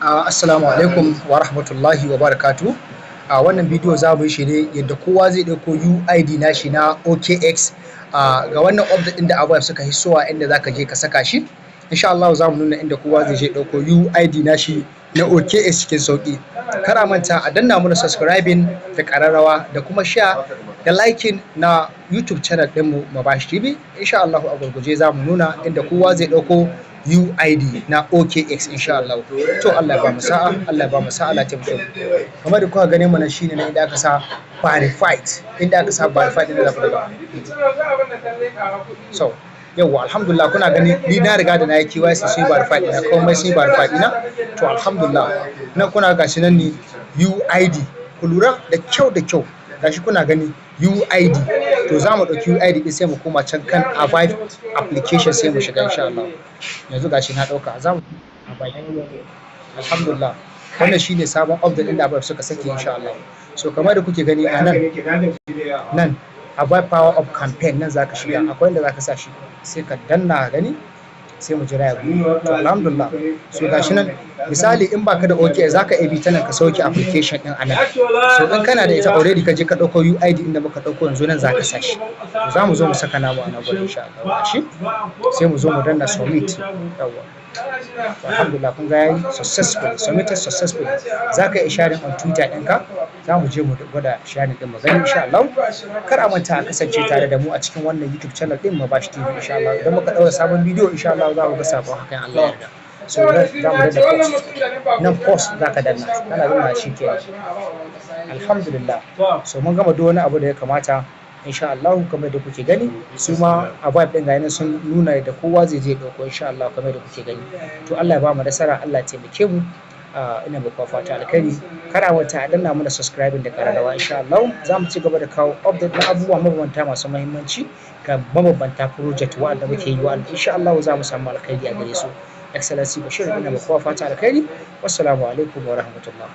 Assalamu alaikum wa rahmatullahi wa barakatu. A wannan bidiyo za mu yi shi ne yadda kowa zai ɗauko UID nashi na OKX ga wannan update ɗin da Avive suka hissowa inda za ka je ka saka shi. Insha Allah za mu nuna inda kowa zai je ɗauko UID nashi na OKX cikin sauƙi. Kar a manta a danna mana subscribing da ƙararrawa da kuma share da liking na YouTube channel ɗinmu Mabash TV. Insha Allah a gurguje za mu nuna inda kowa zai ɗauko UID na OKX insha Allah. To Allah ya ba mu sa'a, Allah ya ba mu sa'a, Allah ya taimake mu. Kamar da kuka gane mana shine na inda aka sa verified, inda aka sa verified din da zaku daga. So, yawa alhamdulillah kuna gani ni na riga da na yi KYC sai verified ina komai sai verified ina. To alhamdulillah. Nan kuna gashi nan ne UID. Ku lura da kyau gashi kuna gani UID. To za mu ɗauki UID ɗin sai mu koma can kan Avive application sai mu shiga insha Allah. Yanzu gashi na ɗauka za mu alhamdulillah. Wannan shine sabon update ɗin da Avive suka saki insha Allah. So kamar da kuke gani a nan Avive power of campaign nan zaka shiga akwai inda zaka sa shi sai ka danna gani sai mu jira ya buɗe. To alhamdulillah. So gashi nan misali in baka da OK zaka bi ta nan ka sauke application din anan. So in kana da ita already ka je ka dauko UID inda muka dauko yanzu nan zaka sa shi. Za mu zo mu saka namu a nan gurin insha Allah. Shi sai mu zo mu danna submit. Yawa. Alhamdulillah kun ga yayi submitted successfully. Zaka yi sharing on Twitter ɗinka. Za mu je mu gwada sharing din mu gani insha Allah. Kar a manta a kasance tare da mu a cikin wannan YouTube channel din Mabash TV insha Allah. Idan muka daura sabon bidiyo insha Allah za ku ga sabon hakan Allah ya yarda. So za mu da post nan post zaka danna ana danna shi kenan. Alhamdulillah. So mun gama duk wani abu da ya kamata insha Allah kamar da kuke gani su ma Avive din ga sun nuna da kowa zai je dauko insha Allah kamar da kuke gani. To Allah ya ba mu nasara, Allah ya taimake mu. Ina muku fata alkhairi. Kara wata a danna mana subscribing da kararrawa insha Allah. Za mu ci gaba da kawo update na abubuwa mabambanta masu muhimmanci ga mabambanta project wanda muke yi wa insha Allah za mu samu alkhairi a gare su. Excellency Bashir ina muku fata alkhairi. Wassalamu alaikum wa rahmatullah.